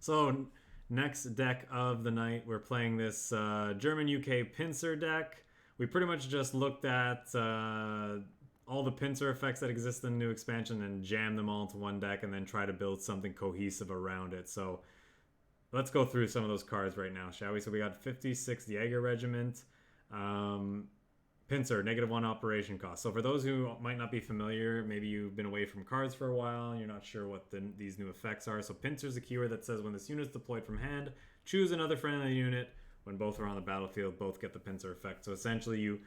So next deck of the night, we're playing this German-UK Pincer deck. We pretty much just looked at all the Pincer effects that exist in the new expansion and jam them all into one deck and then try to build something cohesive around it. So let's go through some of those cards right now, shall we? So we got 56 JÄGER Regiment. Pincer, -1 operation cost. So for those who might not be familiar, maybe you've been away from cards for a while, and you're not sure what these new effects are. So Pincer is a keyword that says when this unit is deployed from hand, choose another friendly unit. When both are on the battlefield, both get the Pincer effect. So essentially you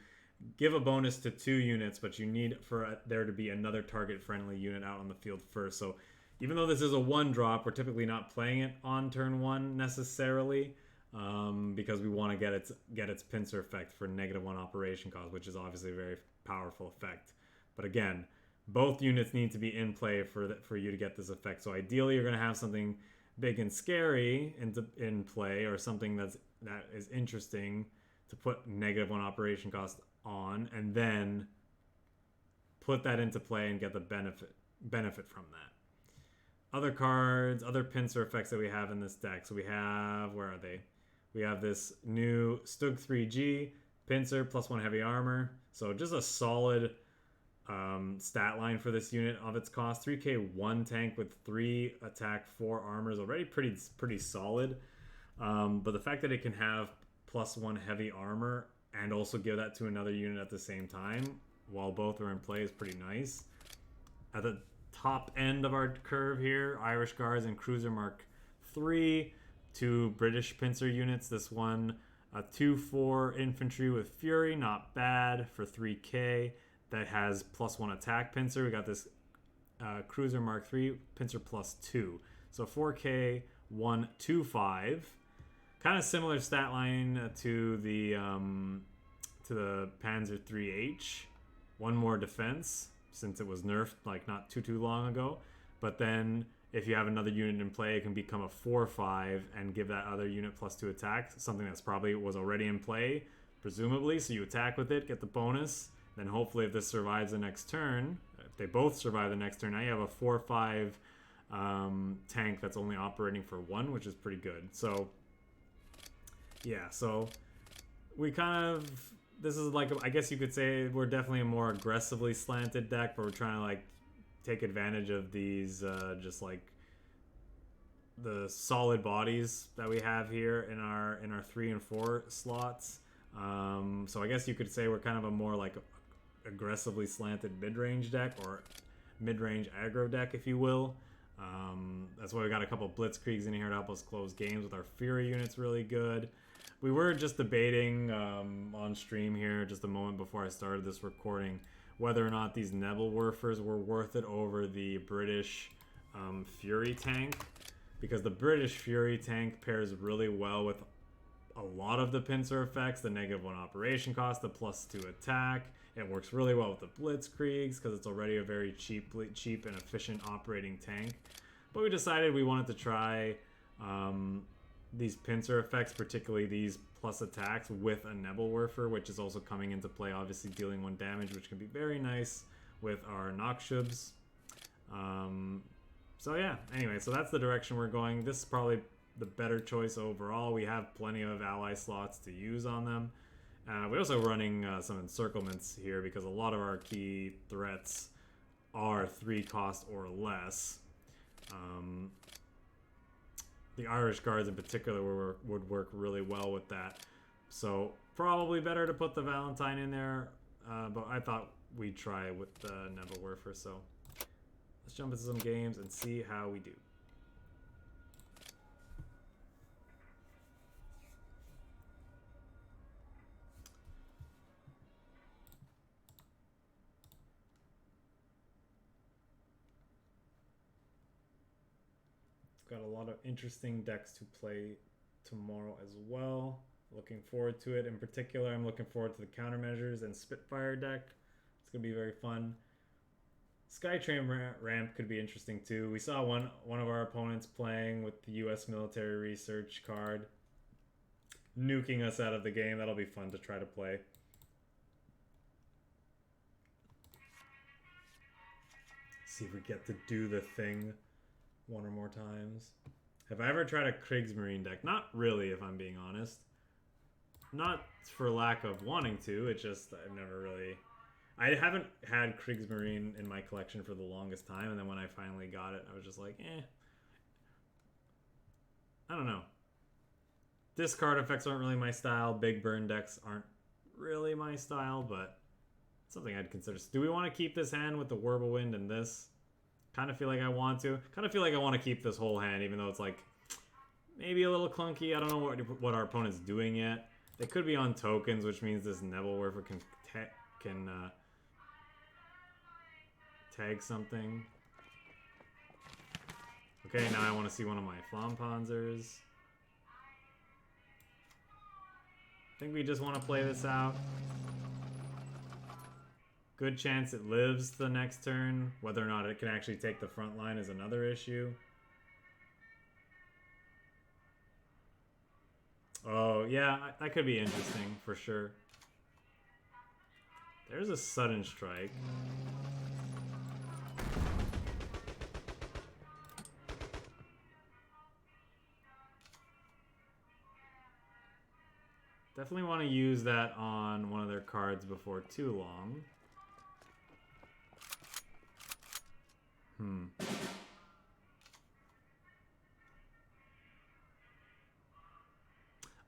give a bonus to 2 units, but you need for there to be another target friendly unit out on the field first. So even though this is a 1-drop, we're typically not playing it on turn 1 necessarily. Because we want to get its Pincer effect for -1 operation cost, which is obviously a very powerful effect. But again, both units need to be in play for you to get this effect. So ideally, you're going to have something big and scary in play, or something that is interesting to put -1 operation cost on, and then put that into play and get the benefit from that. Other cards, other Pincer effects that we have in this deck. So we have, where are they? We have this new STUG III G Pincer, +1 heavy armor. So just a solid stat line for this unit of its cost. 3k 1 tank with 3 attack, 4 armor is already pretty solid. But the fact that it can have +1 heavy armor and also give that to another unit at the same time while both are in play is pretty nice. At the top end of our curve here, Irish Guards and Cruiser Mark III, 2 British Pincer units. This one, a 2/4 infantry with Fury, not bad for 3k. That has +1 attack Pincer. We got this Cruiser Mark III Pincer +2. So 4k 125. Kind of similar stat line to the Panzer IIIH. 1 more defense, since it was nerfed like not too long ago. But then if you have another unit in play, it can become a 4/5 and give that other unit +2 attack, something that's probably was already in play, presumably. So you attack with it, get the bonus. Then hopefully if this survives the next turn, if they both survive the next turn, now you have a 4/5 tank that's only operating for 1, which is pretty good. So yeah, so we kind of, this is like, I guess you could say we're definitely a more aggressively slanted deck, but we're trying to like take advantage of these just like the solid bodies that we have here in our 3 and 4 slots. So I guess you could say we're kind of a more like aggressively slanted mid-range deck, or mid-range aggro deck, if you will. That's why we got a couple Blitzkriegs in here to help us close games with our Fury units really good. We were just debating on stream here just a moment before I started this recording whether or not these NEBELWERFERs were worth it over the British Fury tank, because the British Fury tank pairs really well with a lot of the Pincer effects, the -1 operation cost, the +2 attack. It works really well with the Blitzkriegs because it's already a very cheap and efficient operating tank. But we decided we wanted to try these Pincer effects, particularly these plus attacks, with a NEBELWERFER, which is also coming into play, obviously dealing 1 damage, which can be very nice with our NACHSCHUBs. So yeah, anyway, so that's the direction we're going. This is probably the better choice overall. We have plenty of ally slots to use on them. We're also running some encirclements here because a lot of our key threats are 3 cost or less. The Irish Guards in particular would work really well with that. So probably better to put the Valentine in there, but I thought we'd try with the NEBELWERFER. So let's jump into some games and see how we do. Got a lot of interesting decks to play tomorrow as well. Looking forward to it. In particular, I'm looking forward to the countermeasures and Spitfire deck. It's going to be very fun. Skytrain ramp could be interesting too. We saw one of our opponents playing with the US military research card, nuking us out of the game. That'll be fun to try to play. See if we get to do the thing one or more times. Have I ever tried a Kriegsmarine deck? Not really, if I'm being honest. Not for lack of wanting to, it's just I've never really... I haven't had Kriegsmarine in my collection for the longest time, and then when I finally got it, I was just like, eh. I don't know. Discard effects aren't really my style. Big burn decks aren't really my style, but something I'd consider. Do we want to keep this hand with the Wirbelwind and this? Kind of feel like I want to. Kind of feel like I want to keep this whole hand, even though it's like maybe a little clunky. I don't know what our opponent's doing yet. They could be on tokens, which means this Nebelwerfer can tag something. Okay, now I want to see one of my FLAMMPANZERs. I think we just want to play this out. Good chance it lives the next turn. Whether or not it can actually take the front line is another issue. Oh, yeah, that could be interesting for sure. There's a sudden strike. Definitely want to use that on one of their cards before too long.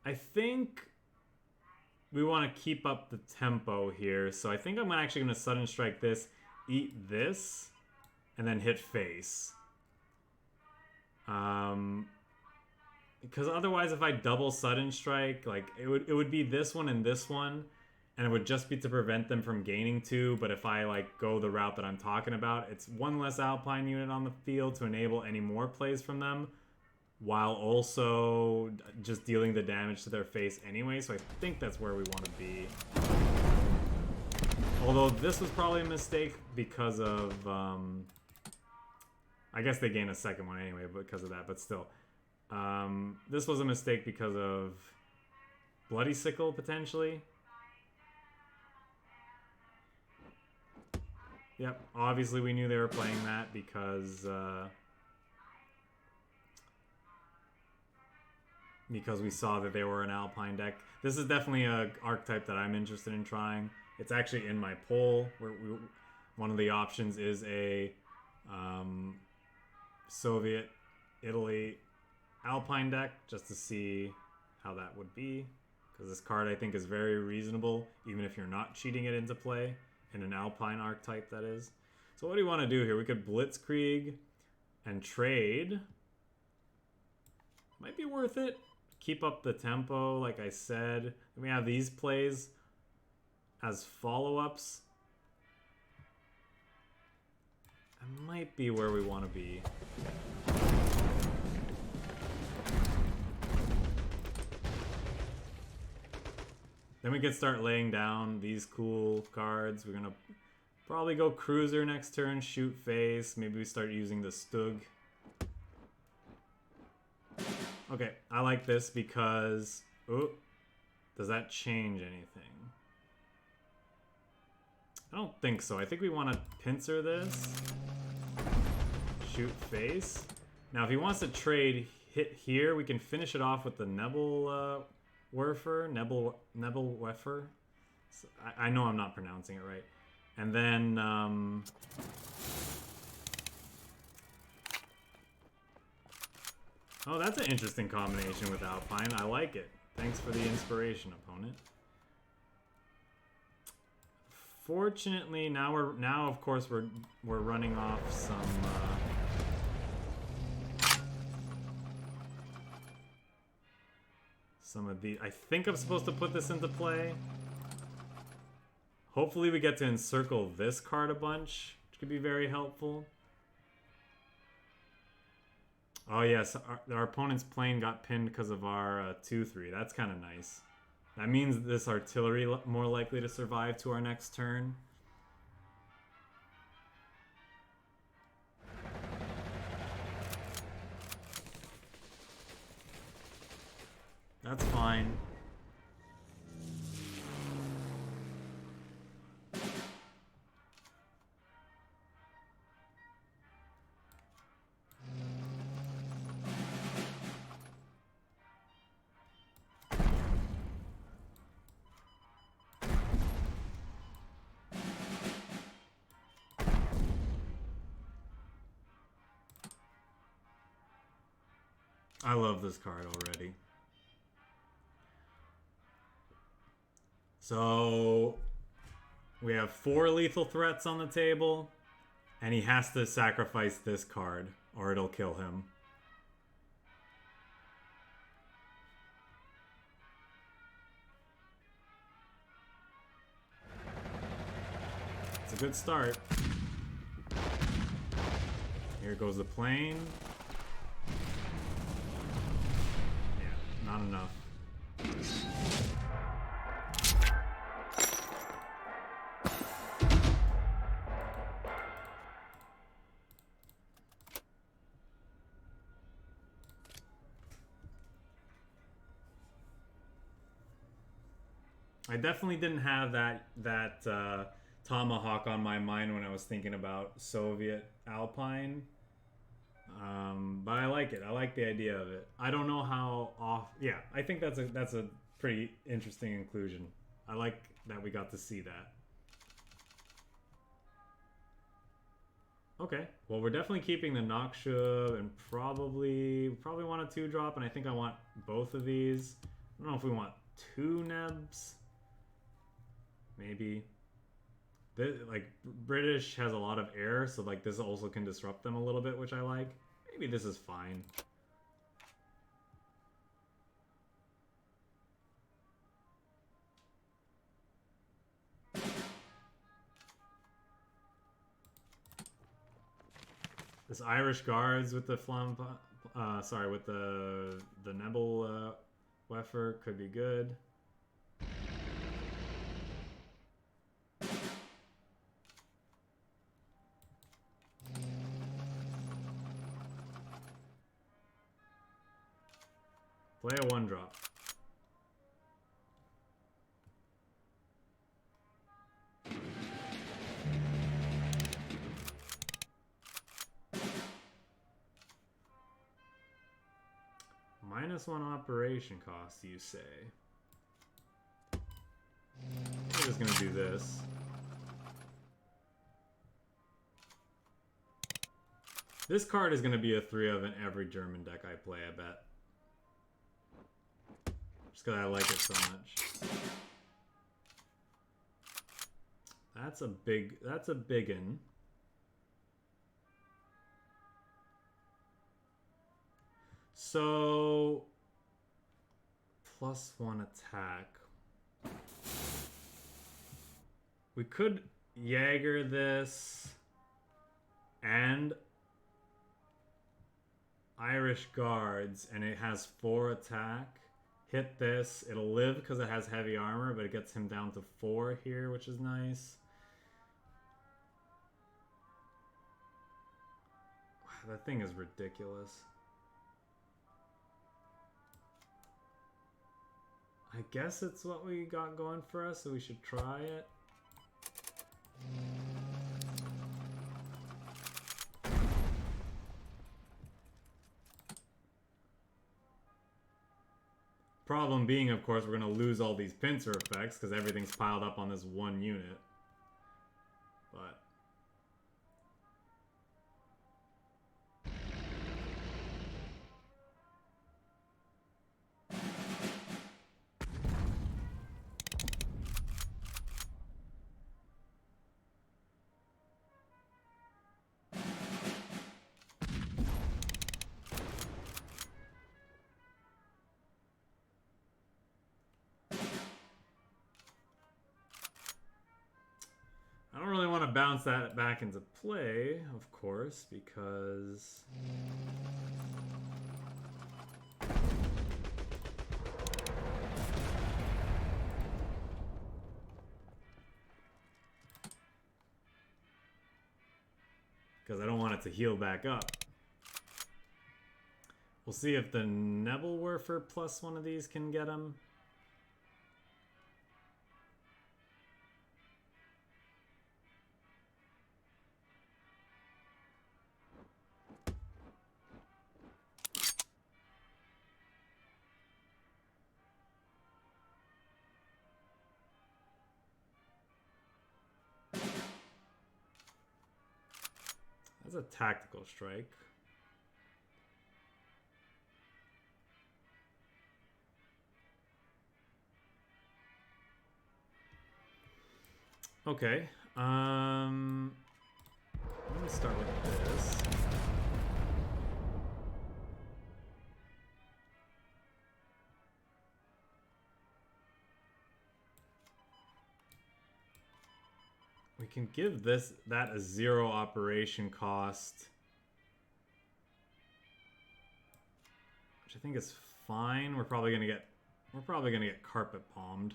I think we want to keep up the tempo here, so I think I'm actually going to sudden strike this, eat this, and then hit face. Because otherwise, if I double sudden strike, like it would be this one and this one, and it would just be to prevent them from gaining 2. But if I like go the route that I'm talking about, it's one less Alpine unit on the field to enable any more plays from them, while also just dealing the damage to their face anyway. So I think that's where we want to be. Although this was probably a mistake because of, I guess they gain a second one anyway because of that, but still. This was a mistake because of Bloody Sickle, potentially. Yep, obviously we knew they were playing that because we saw that they were an Alpine deck. This is definitely an archetype that I'm interested in trying. It's actually in my poll, where one of the options is a Soviet Italy Alpine deck, just to see how that would be, because this card I think is very reasonable, even if you're not cheating it into play, in an Alpine archetype that is. So what do you want to do here? We could Blitzkrieg and trade. Might be worth it. Keep up the tempo, like I said. We have these plays as follow-ups. That might be where we want to be. Then we can start laying down these cool cards. We're gonna probably go Cruiser next turn, shoot face. Maybe we start using the STUG. Okay, I like this because... Oh, does that change anything? I don't think so. I think we want to Pincer this. Shoot face. Now if he wants to trade hit here, we can finish it off with the Nebelwerfer. Nebelwerfer. So I know I'm not pronouncing it right. And then oh, that's an interesting combination with Alpine. I like it. Thanks for the inspiration, opponent. Fortunately, now of course we're running off some of the... I think I'm supposed to put this into play. Hopefully we get to encircle this card a bunch, which could be very helpful. Oh yes, our opponent's plane got pinned because of our 2-3. That's kind of nice. That means this artillery more likely to survive to our next turn. That's fine. I love this card already. So we have 4 lethal threats on the table, and he has to sacrifice this card or it'll kill him. It's a good start. Here goes the plane. Yeah, not enough. I definitely didn't have that Tomahawk on my mind when I was thinking about Soviet Alpine. But I like it. I like the idea of it. I don't know how off. Yeah, I think that's a pretty interesting inclusion. I like that we got to see that. Okay, well we're definitely keeping the NACHSCHUB and probably want a 2-drop, and I think I want both of these. I don't know if we want 2 Nebs. Maybe. Like, British has a lot of air, so like this also can disrupt them a little bit, which I like. Maybe this is fine. This Irish Guards with the with the Nebelwerfer could be good. Play a 1-drop. -1 operation cost, you say? I'm just gonna do this. This card is gonna be a 3-of in every German deck I play, I bet. Just because I like it so much. That's a biggin. So +1 attack. We could Jaeger this and Irish Guards, and it has 4 attack. Hit this. It'll live because it has heavy armor, but it gets him down to 4 here, which is nice. That thing is ridiculous. I guess it's what we got going for us, so we should try it. Problem being, of course, we're going to lose all these pincer effects because everything's piled up on this 1 unit. But I don't really want to bounce that back into play, of course, because I don't want it to heal back up. We'll see if the Nebelwerfer plus 1 of these can get him. That's a tactical strike. Okay. Let me start with this. We can give that a 0 operation cost, which I think is fine. We're probably gonna get carpet palmed.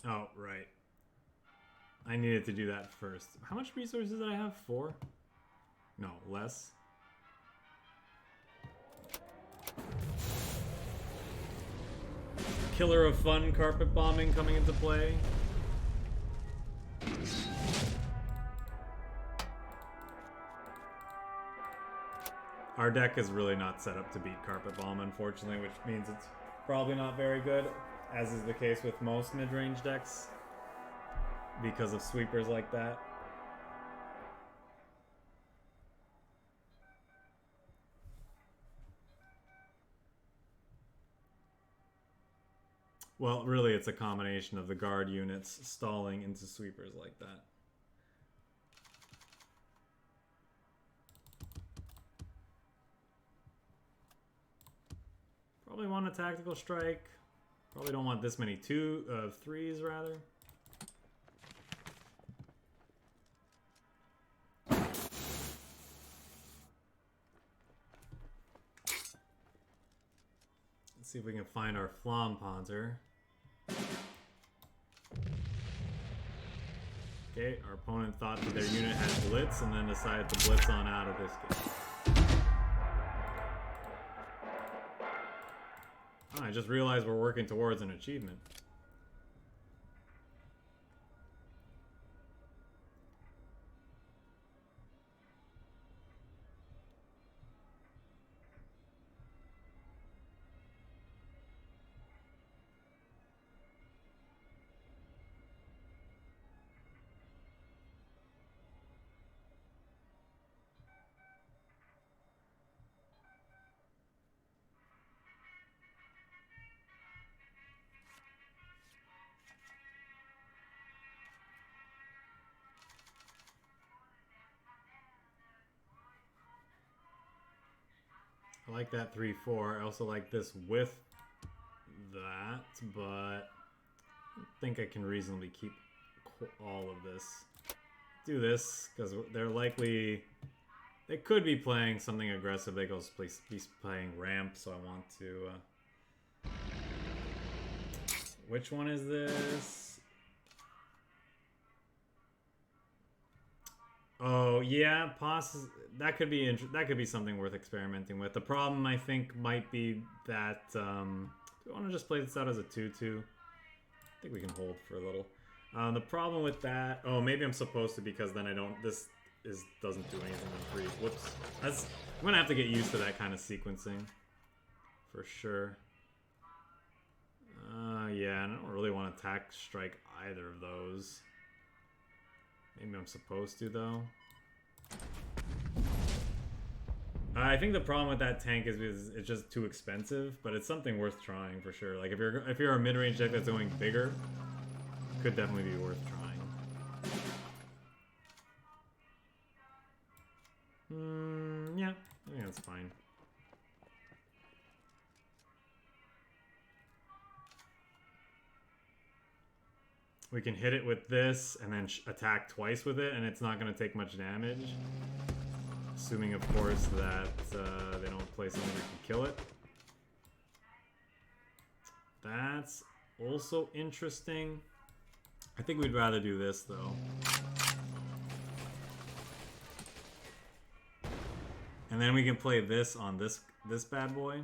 Oh, right. I needed to do that first. How much resources did I have? 4? No, less. Killer of fun carpet bombing coming into play. Our deck is really not set up to beat carpet bomb, unfortunately, which means it's probably not very good, as is the case with most mid-range decks, because of sweepers like that. Well, really, it's a combination of the guard units stalling into sweepers like that. Probably want a tactical strike. Probably don't want this many 3s, rather. Let's see if we can find our FLAMMPANZER. Okay, our opponent thought that their unit had blitz and then decided to blitz on out of this game. Oh, I just realized we're working towards an achievement. I like that 3-4. I also like this with that, but I think I can reasonably keep all of this. Do this, because they're likely... They could be playing something aggressive. They go be playing ramp, so I want to... Which one is this? Oh yeah, that could be something worth experimenting with. The problem I think might be that do we want to just play this out as a 2-2? I think we can hold for a little. The problem with that, oh maybe I'm supposed to, because then I don't. Doesn't do anything on free. Whoops. I'm gonna have to get used to that kind of sequencing, for sure. Yeah, I don't really want to attack strike either of those. Maybe I'm supposed to, though. I think the problem with that tank is because it's just too expensive, but it's something worth trying for sure. Like if you're a mid-range deck that's going bigger, it could definitely be worth trying. Yeah, I think that's fine. We can hit it with this and then attack twice with it, and it's not going to take much damage. Assuming, of course, that they don't play something that can kill it. That's also interesting. I think we'd rather do this, though. And then we can play this on this bad boy.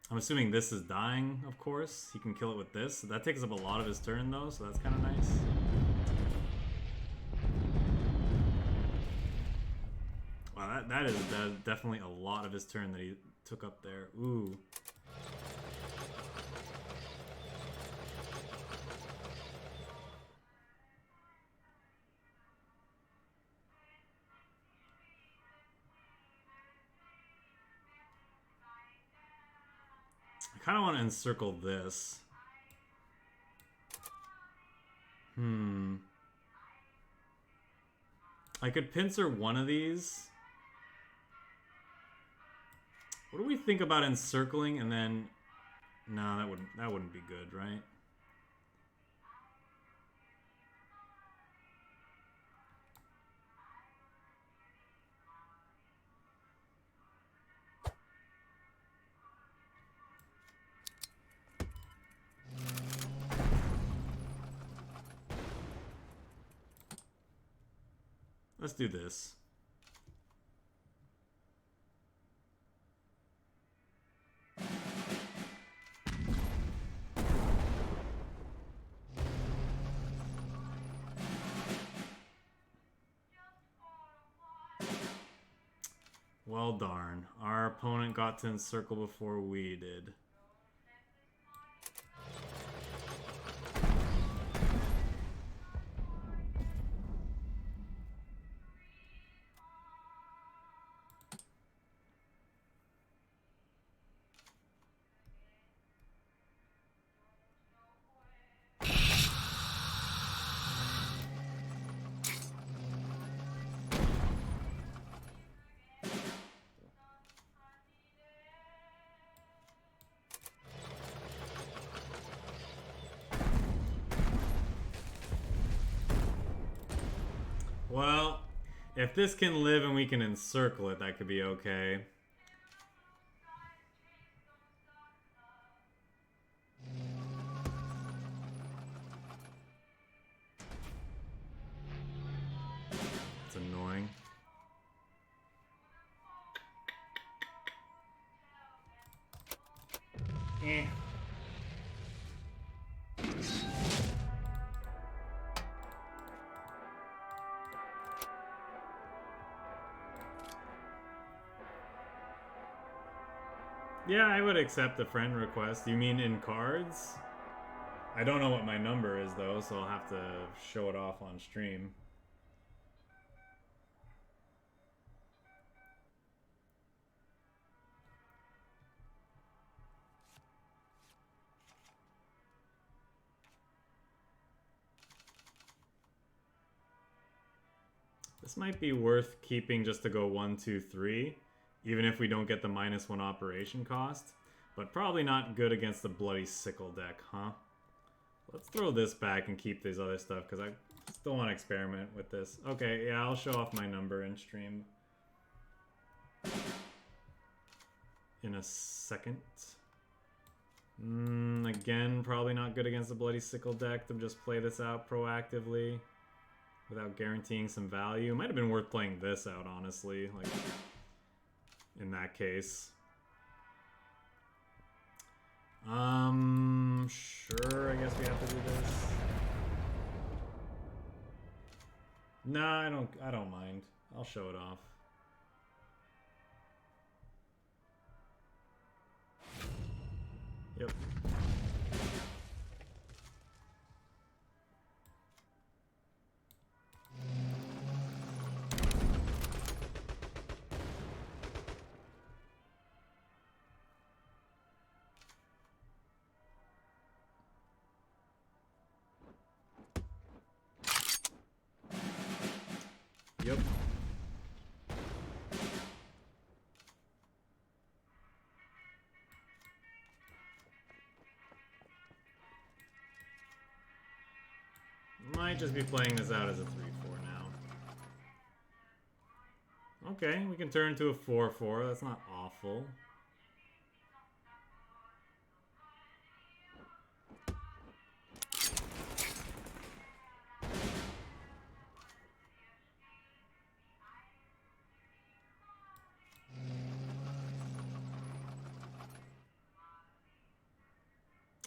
I'm assuming this is dying, of course. He can kill it with this. That takes up a lot of his turn, though, so that's kind of nice. Wow, that is definitely a lot of his turn that he took up there. Ooh. kind of want to encircle this. I could pincer one of these. What do we think about encircling and then... No, that wouldn't be good, right? Let's do this. Well, darn. Our opponent got to encircle before we did. Well, if this can live and we can encircle it, that could be okay. It's annoying. Eh. Yeah, I would accept a friend request. You mean in cards? I don't know what my number is though, so I'll have to show it off on stream. This might be worth keeping just to go 1, 2, 3. Even if we don't get the -1 operation cost. But probably not good against the Bloody Sickle deck, huh? Let's throw this back and keep this other stuff, because I still want to experiment with this. Okay, yeah, I'll show off my number in stream in a second. Again, probably not good against the Bloody Sickle deck to just play this out proactively without guaranteeing some value. It might have been worth playing this out, honestly. Like... in that case. Sure, I guess we have to do this. Nah, I don't mind. I'll show it off. Yep. Yep. Might just be playing this out as a 3-4 now. Okay, we can turn to a 4-4. That's not awful.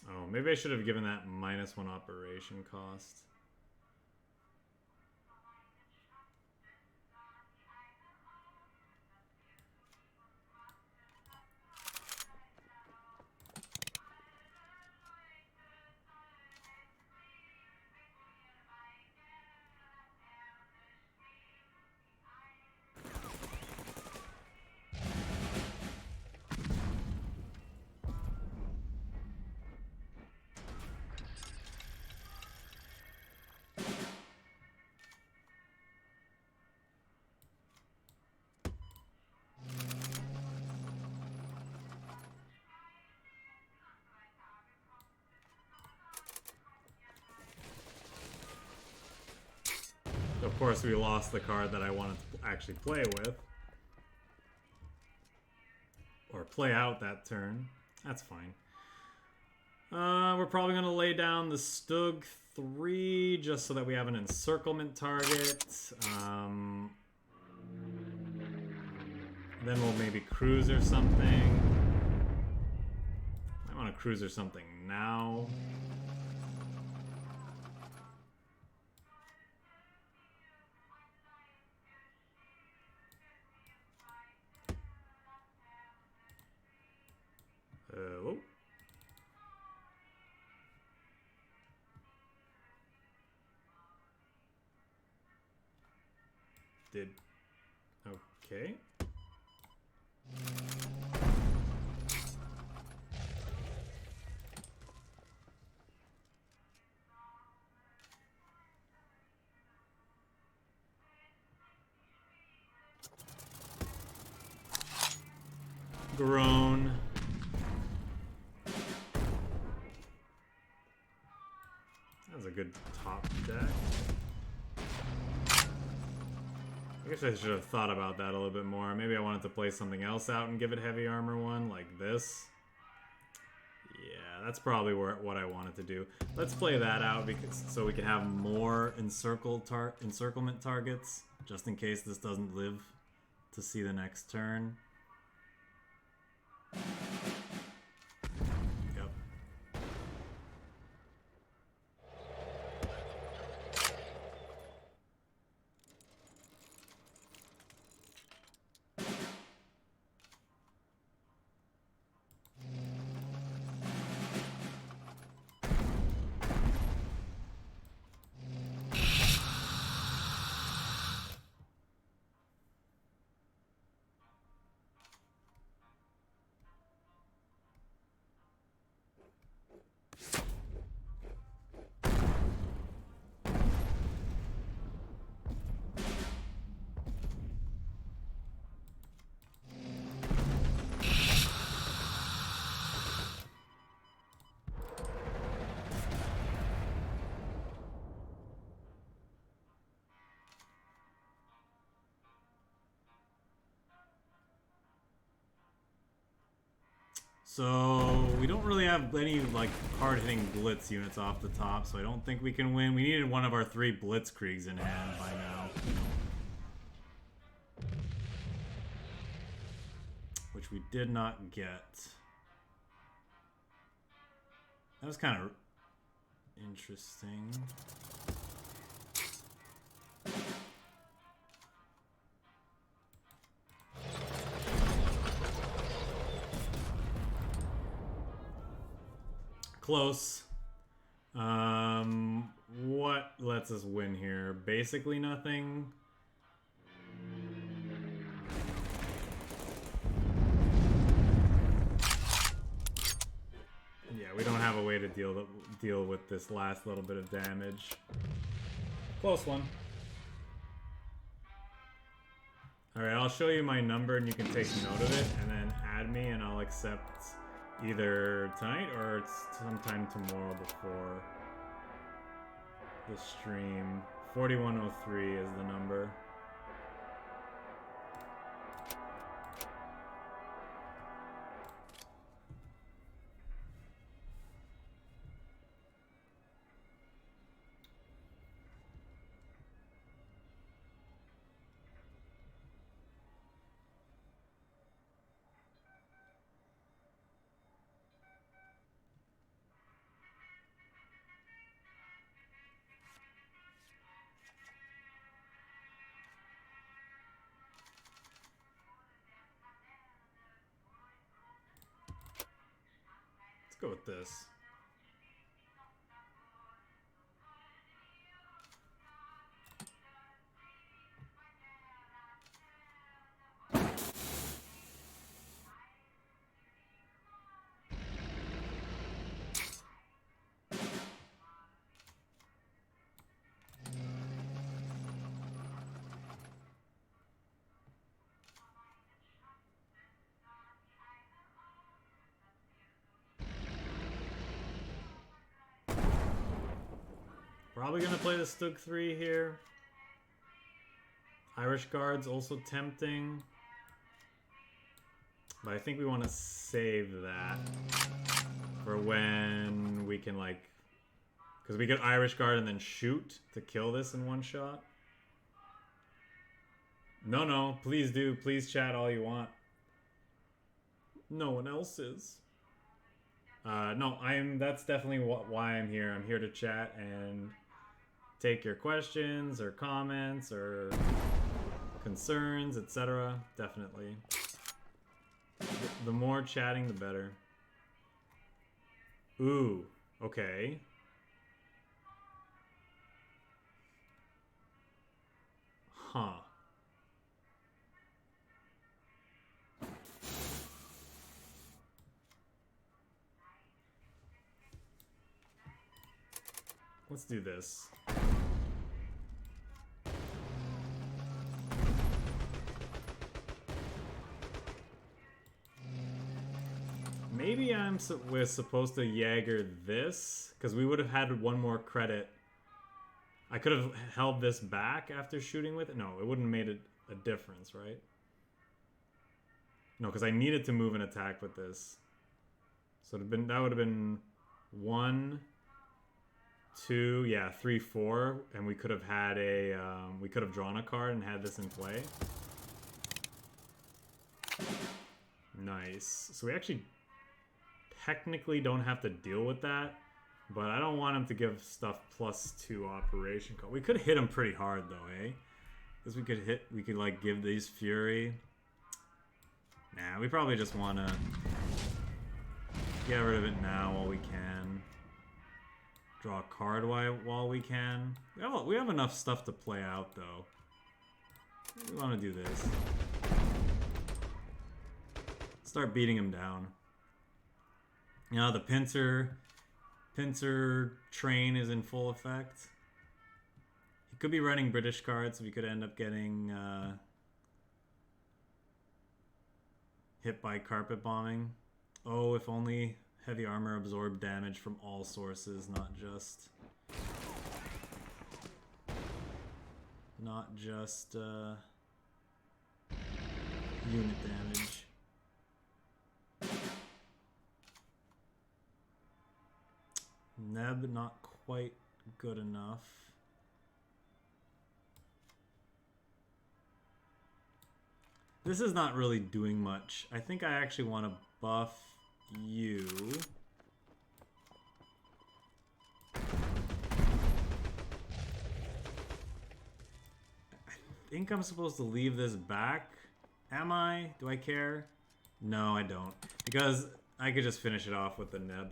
Oh, maybe I should have given that -1 operation cost. Of course, we lost the card that I wanted to actually play with. Or play out that turn. That's fine. We're probably going to lay down the STUG III just so that we have an encirclement target. Then we'll maybe cruise or something. I want to cruise or something now. Whoa. Okay. Groan. That was a good top deck. I guess I should have thought about that a little bit more. Maybe I wanted to play something else out and give it heavy armor one, like this. Yeah, that's probably what I wanted to do. Let's play that out because so we can have more encirclement targets, just in case this doesn't live to see the next turn. Yep. So we don't really have any like hard-hitting blitz units off the top, so I don't think we can win. We needed one of our 3 blitzkriegs in hand by now, which we did not get. That was kind of interesting. Close. What lets us win here? Basically nothing. Yeah, we don't have a way to deal with this last little bit of damage. Close one. Alright, I'll show you my number and you can take note of it and then add me and I'll accept either tonight or sometime tomorrow before the stream. 4103 is the number. Let's go with this. Probably gonna play the STUG III here. Irish Guard's also tempting. But I think we want to save that for when we can, like... Because we could Irish Guard and then shoot to kill this in one shot. No, no. Please do. Please chat all you want. No one else is. No, that's definitely why I'm here. I'm here to chat and take your questions or comments or concerns, etc. Definitely. The more chatting, the better. Ooh, okay. Huh. Let's do this. Maybe we're supposed to JÄGER this, because we would have had one more credit. I could have held this back after shooting with it. No, it wouldn't have made a difference, right? No, because I needed to move an attack with this. So that would have been 1, 2, yeah, 3, 4, and we could have had we could have drawn a card and had this in play. Nice. So we actually technically don't have to deal with that, but I don't want him to give stuff +2 operation card. We could hit him pretty hard though, eh? Because we could like give these Fury. Nah, we probably just want to get rid of it now while we can. Draw a card while we can. We have enough stuff to play out though. We want to do this. Start beating him down. You know, the Pincer train is in full effect. He could be running British cards, so we could end up getting hit by carpet bombing. Oh, if only heavy armor absorbed damage from all sources, not just unit damage. Neb, not quite good enough. This is not really doing much. I think I actually want to buff you. I think I'm supposed to leave this back. Am I? Do I care? No, I don't. Because I could just finish it off with the Neb.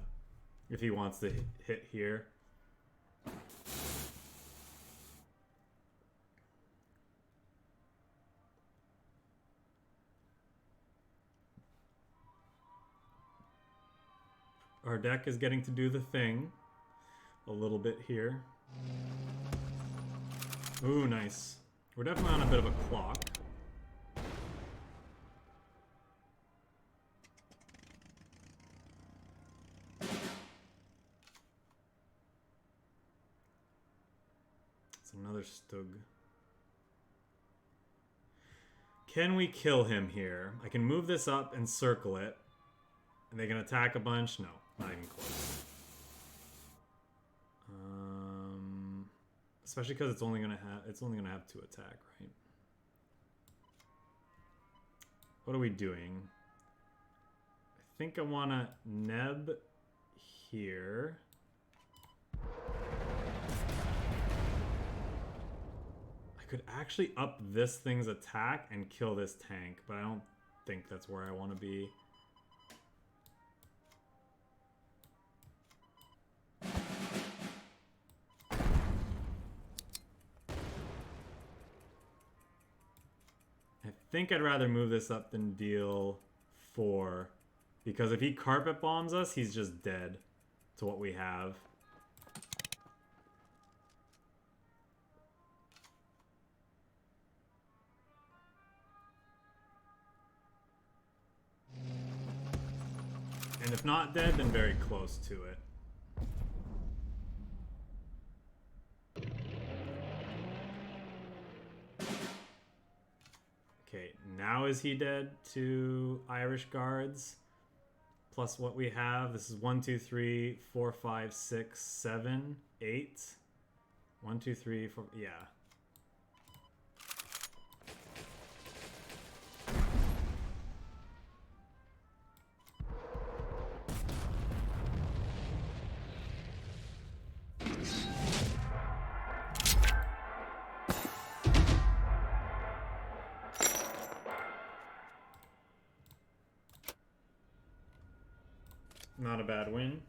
If he wants to hit here. Our deck is getting to do the thing a little bit here. Ooh, nice. We're definitely on a bit of a clock. Another Stug. Can we kill him here? I can move this up and circle it. And they can attack a bunch? No, not even close. Especially because it's only gonna have 2 attack, right? What are we doing? I think I wanna Neb here. Could actually up this thing's attack and kill this tank, but I don't think that's where I want to be. I think I'd rather move this up than deal 4, because if he carpet bombs us, he's just dead to what we have. And if not dead, then very close to it. Now is he dead to Irish Guards? Plus what we have. This is 1, 2, 3, 4, 5, 6, 7, 8. 1, 2, 3, 4. Yeah. Not a bad win.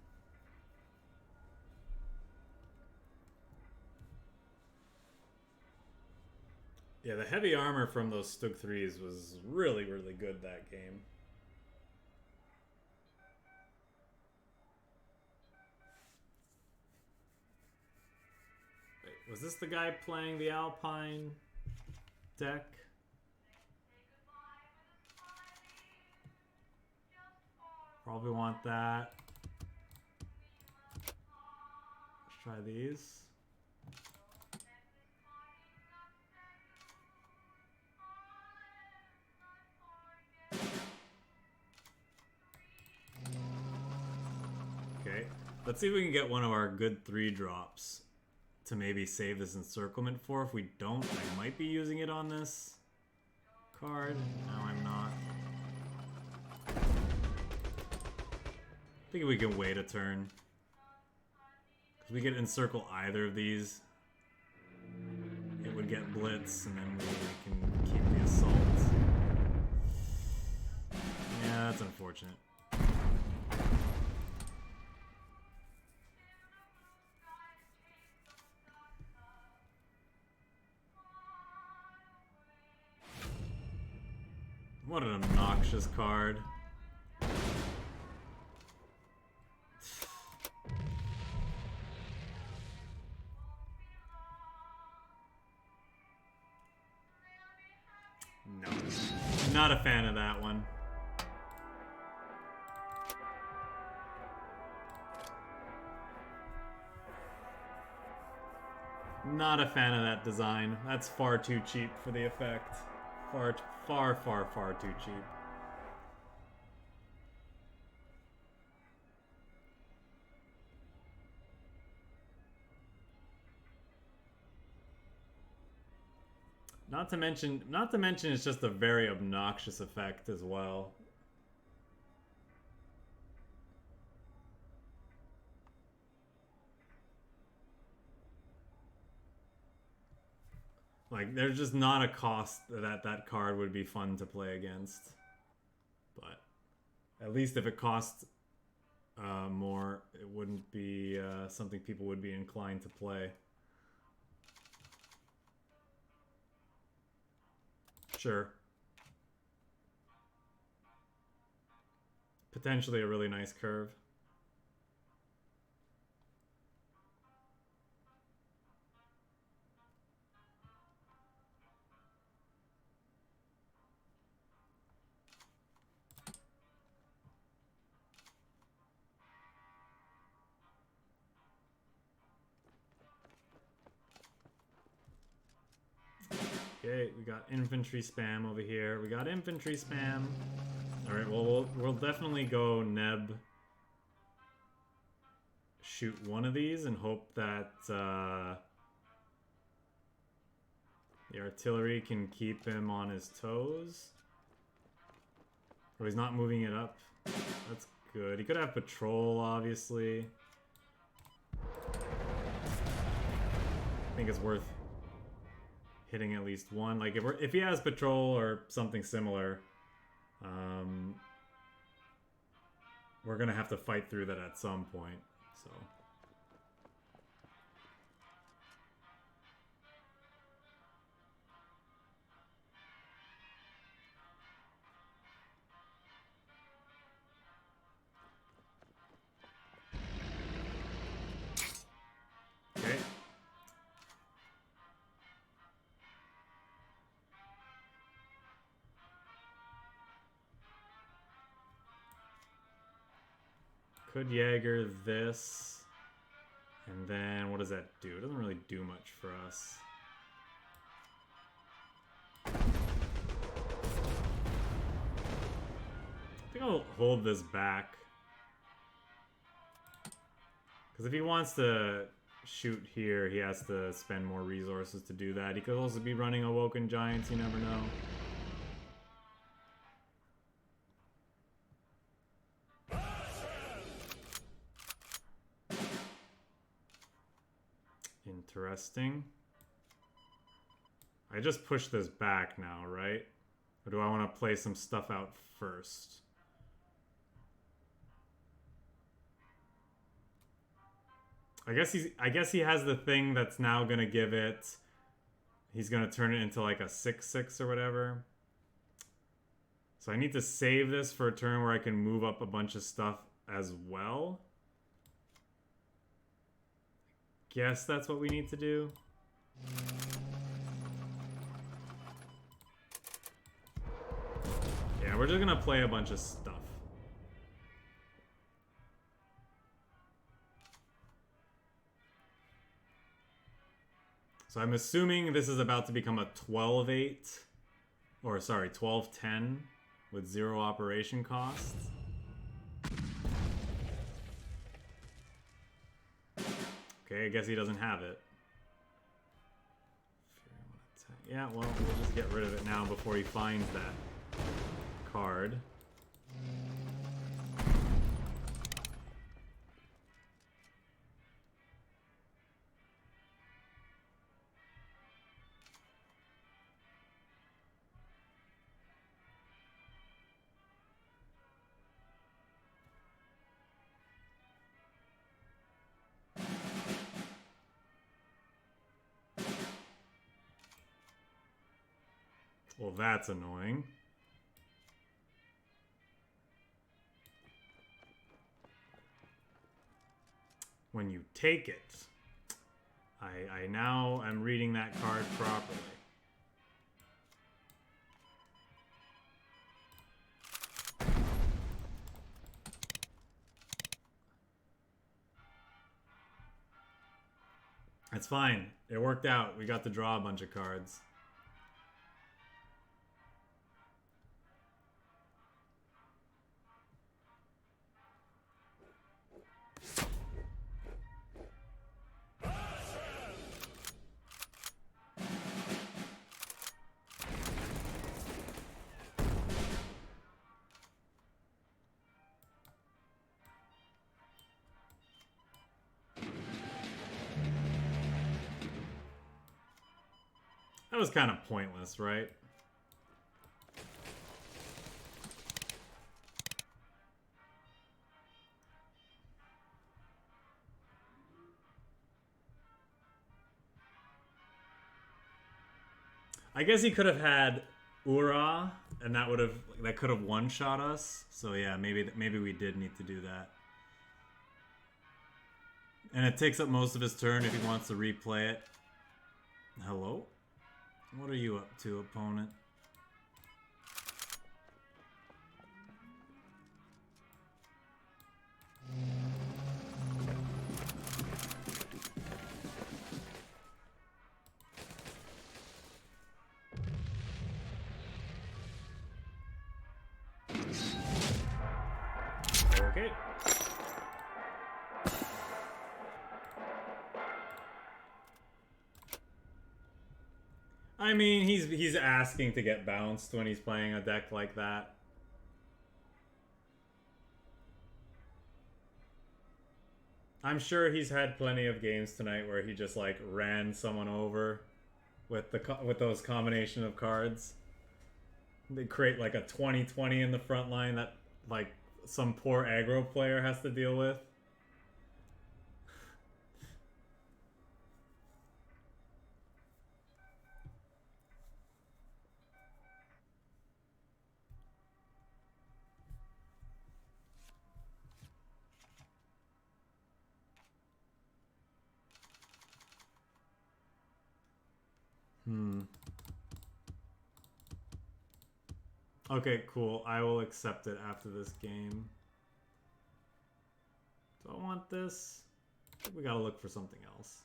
Yeah, the heavy armor from those STUG 3s was really, really good that game. Wait, was this the guy playing the Alpine deck? Probably want that. Let's try these. Okay, let's see if we can get one of our good 3 drops to maybe save this encirclement for. If we don't, I might be using it on this card. No, I'm not. I think we can wait a turn. Because we could encircle either of these. It would get blitz, and then we can keep the assault. Yeah, that's unfortunate. What an obnoxious card. No. Not a fan of that one. Not a fan of that design. That's far too cheap for the effect. Far too cheap. Not to mention it's just a very obnoxious effect as well. Like, there's just not a cost that card would be fun to play against. But at least if it costs more, it wouldn't be something people would be inclined to play. Sure. Potentially a really nice curve. Okay, we got infantry spam over here. We got infantry spam. All right, well, we'll definitely go Neb. Shoot one of these and hope that the artillery can keep him on his toes. Oh, he's not moving it up. That's good. He could have patrol, obviously. I think it's worth hitting at least one. Like, if he has patrol or something similar, we're gonna have to fight through that at some point. So. Okay. Could Jaeger this, and then what does that do? It doesn't really do much for us. think I'll hold this back. Because if he wants to shoot here, he has to spend more resources to do that. He could also be running Awoken Giants, you never know. Interesting. I just pushed this back now, right? Or do I want to play some stuff out first? I guess he has the thing that's now gonna give it. He's gonna turn it into like a 6/6 or whatever. So I need to save this for a turn where I can move up a bunch of stuff as well. Guess that's what we need to do. Yeah, we're just gonna play a bunch of stuff. So I'm assuming this is about to become a 12-8, or sorry, 12-10 with 0 operation costs. Okay, I guess he doesn't have it. Yeah, well, we'll just get rid of it now before he finds that card. Well, that's annoying. When you take it, I now am reading that card properly. It's fine. It worked out. We got to draw a bunch of cards. That was kind of pointless, right? I guess he could have had Ura, and that could have one-shot us. So yeah, maybe we did need to do that. And it takes up most of his turn if he wants to replay it. Hello? What are you up to, opponent? Okay. I mean, he's asking to get bounced when he's playing a deck like that. I'm sure he's had plenty of games tonight where he just like ran someone over with those combination of cards. They create like a 20-20 in the front line that like some poor aggro player has to deal with. Okay, cool. I will accept it after this game. Do I want this? I think we gotta look for something else.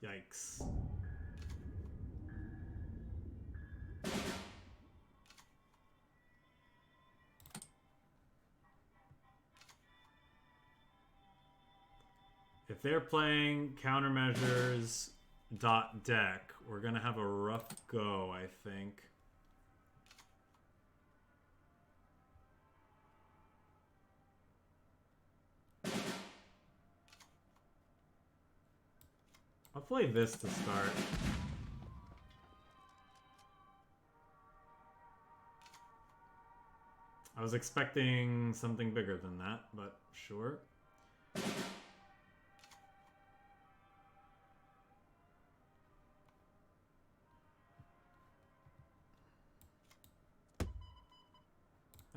Yikes. If they're playing countermeasures dot deck, we're gonna have a rough go, I think. I'll play this to start. I was expecting something bigger than that, but sure.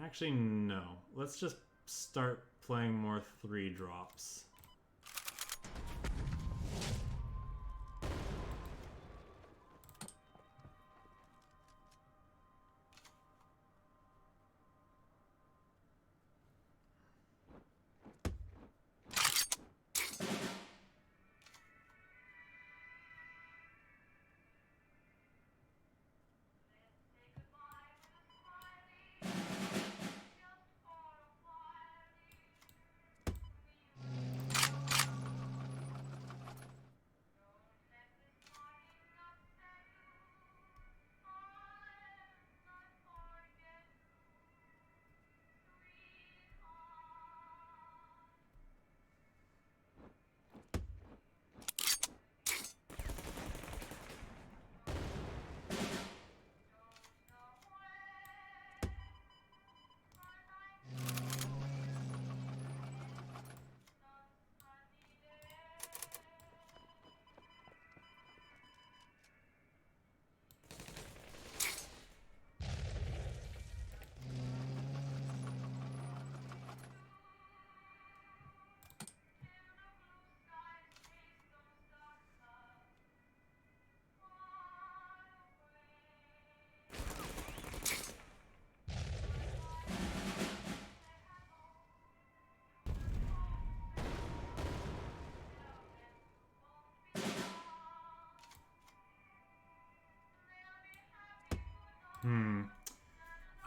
Actually, no. Let's just start playing more 3-drops.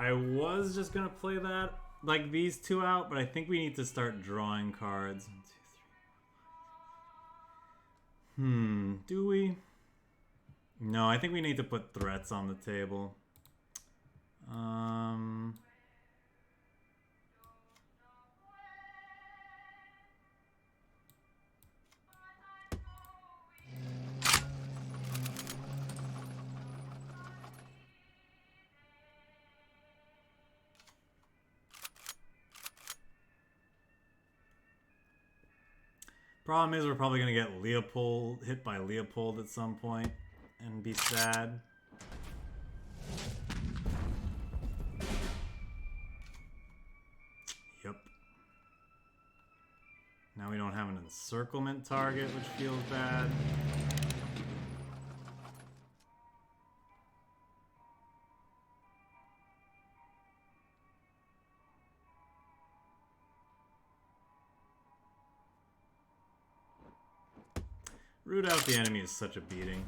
I was just gonna play that, like these two out, but I think we need to start drawing cards. 1, 2, 3. Do we? No, I think we need to put threats on the table. Problem is, we're probably gonna get Leopold hit by Leopold at some point and be sad. Yep. Now we don't have an encirclement target, which feels bad. Root out the enemy is such a beating.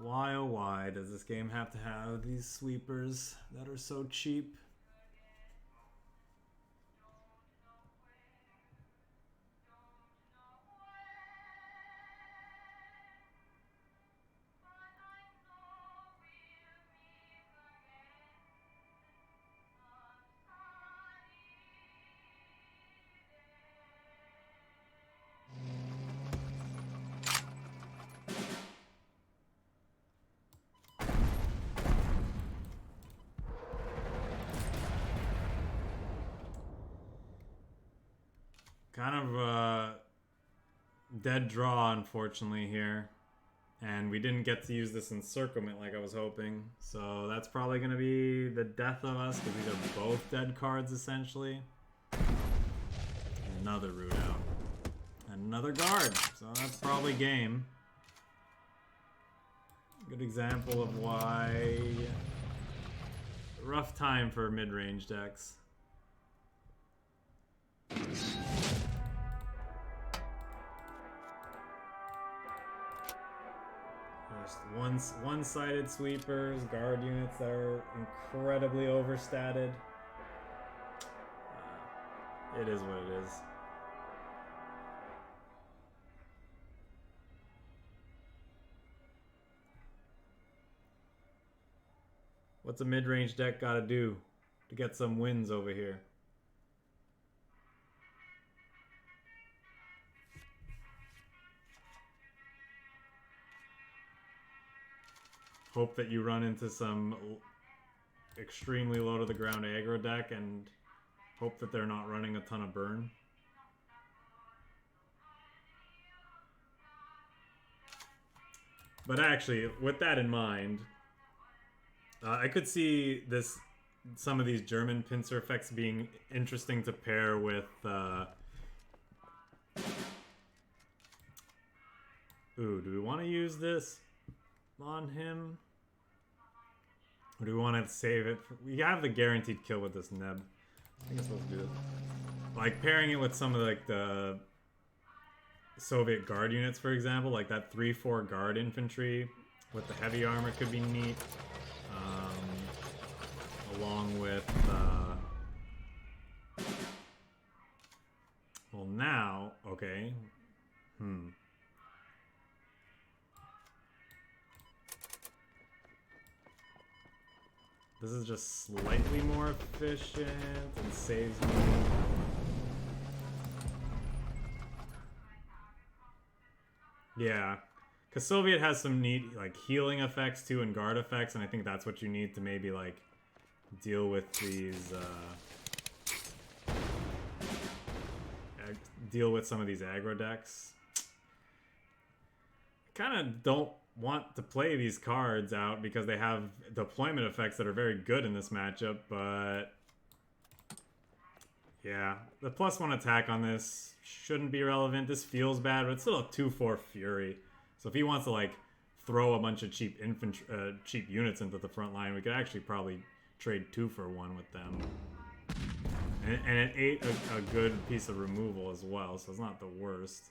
Why, oh why does this game have to have these sweepers that are so cheap? Kind of a dead draw, unfortunately, here. And we didn't get to use this encirclement like I was hoping. So that's probably going to be the death of us, because these are both dead cards, essentially. Another root out. Another guard. So that's probably game. Good example of why... rough time for mid-range decks. worst. One-sided sweepers, guard units that are incredibly overstated. It is what it is. What's a mid-range deck gotta do to get some wins over here? Hope that you run into some extremely low to the ground aggro deck and hope that they're not running a ton of burn. But actually, with that in mind, I could see some of these German pincer effects being interesting to pair with ooh, do we want to use this on him? Or do we want to save it? We have the guaranteed kill with this Neb. I guess let's do this. Like pairing it with some of like the Soviet guard units, for example, like that 3-4 guard infantry with the heavy armor could be neat. Along with well now, okay. This is just slightly more efficient and saves me. Yeah, because Soviet has some neat like healing effects too and guard effects, and I think that's what you need to maybe like deal with these deal with some of these aggro decks. I kind of don't want to play these cards out because they have deployment effects that are very good in this matchup, but yeah, the +1 attack on this shouldn't be relevant. This feels bad, but it's still a 2-4 Fury. So if he wants to like throw a bunch of cheap infantry, cheap units into the front line, we could actually probably trade 2 for 1 with them. And it ate a good piece of removal as well, so it's not the worst.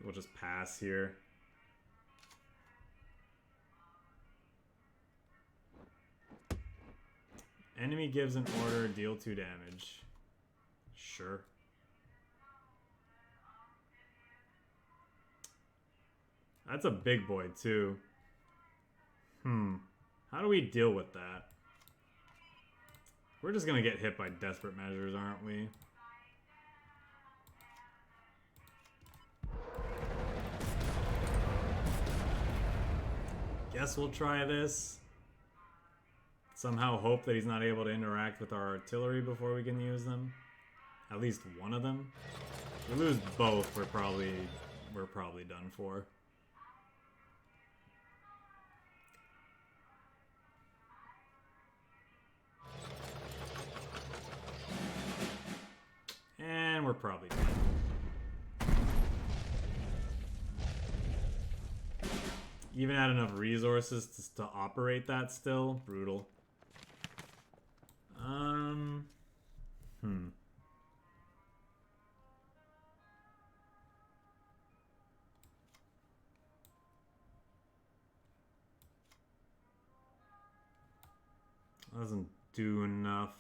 We'll just pass here. Enemy gives an order, deal 2 damage. Sure. That's a big boy too. How do we deal with that? We're just gonna get hit by desperate measures, aren't we? Guess we'll try this. Somehow hope that he's not able to interact with our artillery before we can use them. At least one of them. If we lose both, we're probably done for. And we're probably dead. Even had enough resources to operate that still. Brutal. Doesn't do enough.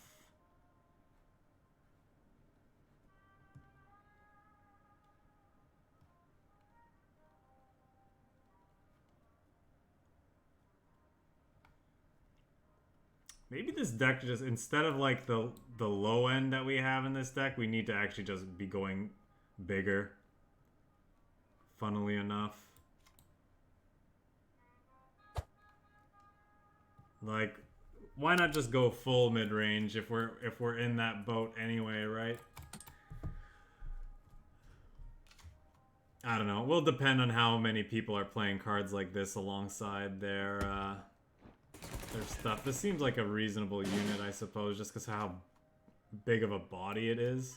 Maybe this deck just, instead of like the low end that we have in this deck, we need to actually just be going bigger. Funnily enough. Like, why not just go full mid-range if we're in that boat anyway, right? I don't know. It will depend on how many people are playing cards like this alongside their stuff. This seems like a reasonable unit, I suppose, just because how big of a body it is.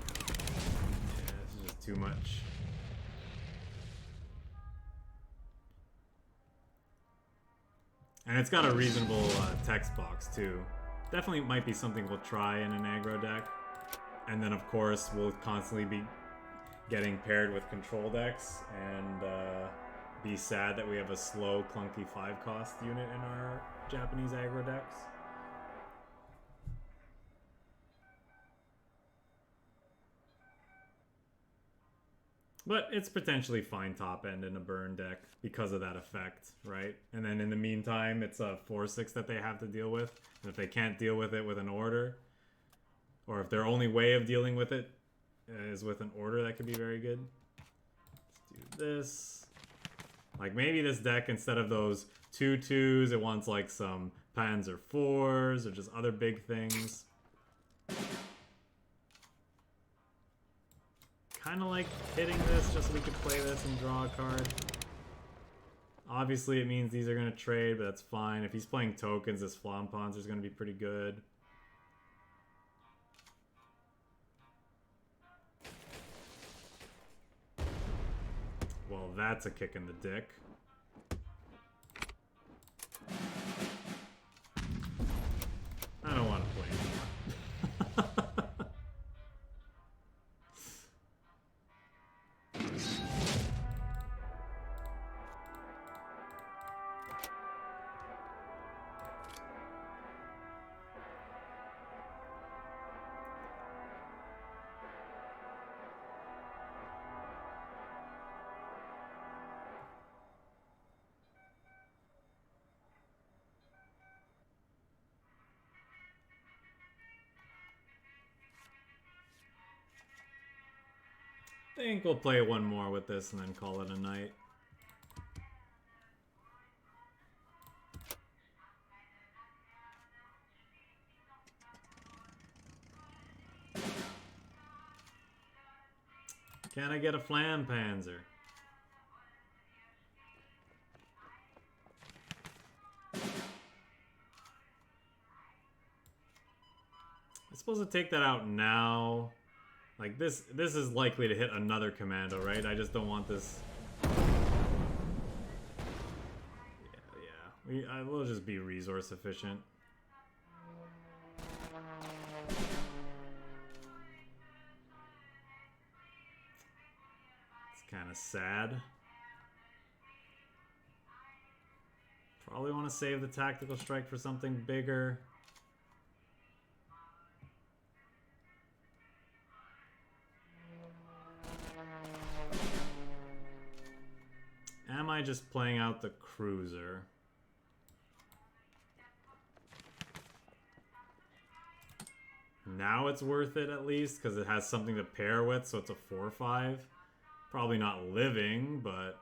Yeah, this is just too much. And it's got a reasonable text box, too. Definitely might be something we'll try in an aggro deck. And then, of course, we'll constantly be getting paired with control decks. And be sad that we have a slow, clunky 5-cost unit in our Japanese aggro decks. But it's potentially fine top end in a burn deck because of that effect, right? And then in the meantime, it's a 4/6 that they have to deal with. And if they can't deal with it with an order, or if their only way of dealing with it is with an order, that could be very good. Let's do this. Like maybe this deck, instead of those 2/2s, it wants like some Panzer 4s or just other big things. Kind of like hitting this just so we could play this and draw a card. Obviously it means these are going to trade, but that's fine. If he's playing tokens, this FLAMMPANZER is going to be pretty good. Well, that's a kick in the dick. I don't want to play anymore. I think we'll play one more with this and then call it a night. Can I get a FLAMMPANZER? I'm supposed to take that out now. Like this is likely to hit another commando, right? I just don't want this. Yeah. I will just be resource efficient. It's kind of sad. Probably want to save the tactical strike for something bigger. Am I just playing out the cruiser? Now it's worth it at least, because it has something to pair with, so it's a 4/5. Probably not living, but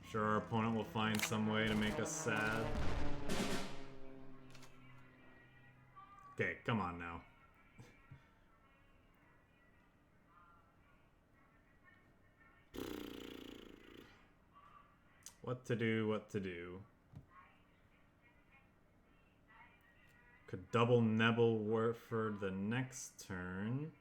I'm sure our opponent will find some way to make us sad. Okay, come on now. What to do, what to do. Could double NEBELWERFER the next turn.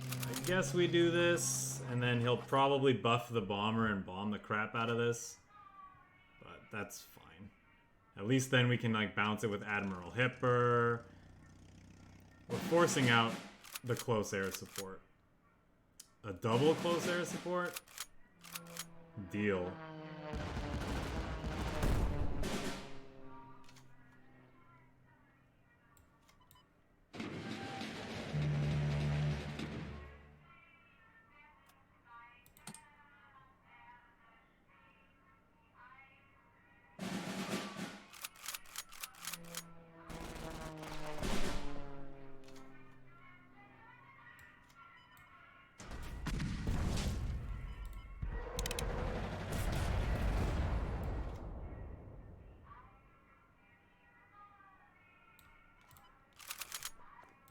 I guess we do this, and then he'll probably buff the bomber and bomb the crap out of this. But that's fine. At least then we can like bounce it with Admiral Hipper. We're forcing out the close air support. A double close air support? Deal.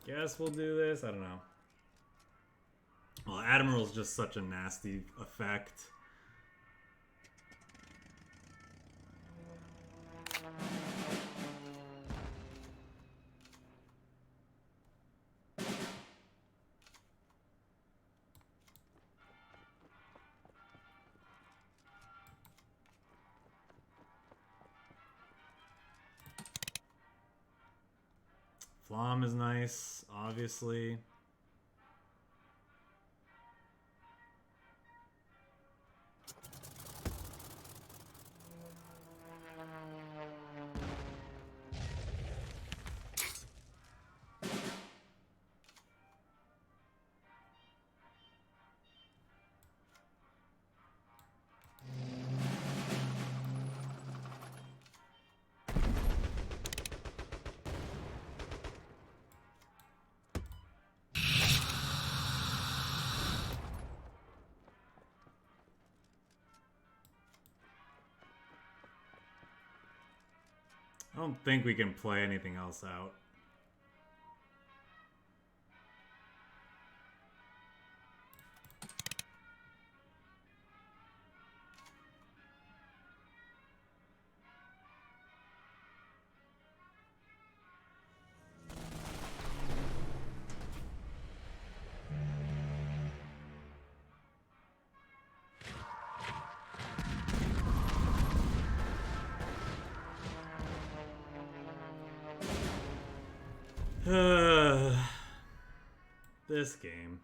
Guess we'll do this. I don't know. Well, Admiral's just such a nasty effect. Flam is nice, obviously. I don't think we can play anything else out. This game.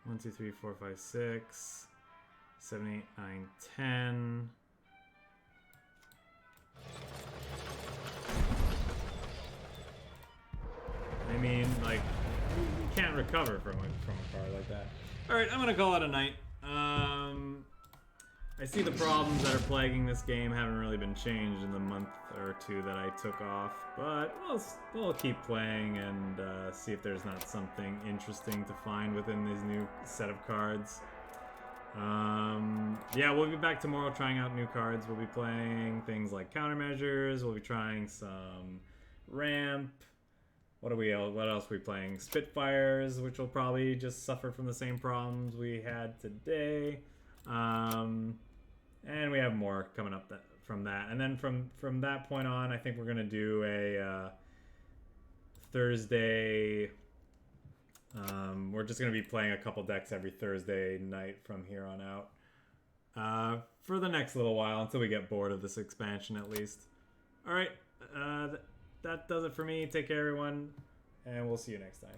One, two, three, four, five, 6, 7, 8, 9, 10. I mean, like, you can't recover from a card like that. Alright, I'm gonna call it a night. I see the problems that are plaguing this game haven't really been changed in the month or two that I took off, but we'll keep playing and see if there's not something interesting to find within this new set of cards. Yeah, we'll be back tomorrow trying out new cards. We'll be playing things like countermeasures. We'll be trying some ramp. What else are we playing? Spitfires, which will probably just suffer from the same problems we had today. And we have more coming up from that. And then from that point on, I think we're going to do a Thursday. We're just going to be playing a couple decks every Thursday night from here on out. For the next little while, until we get bored of this expansion at least. Alright, that does it for me. Take care, everyone, and we'll see you next time.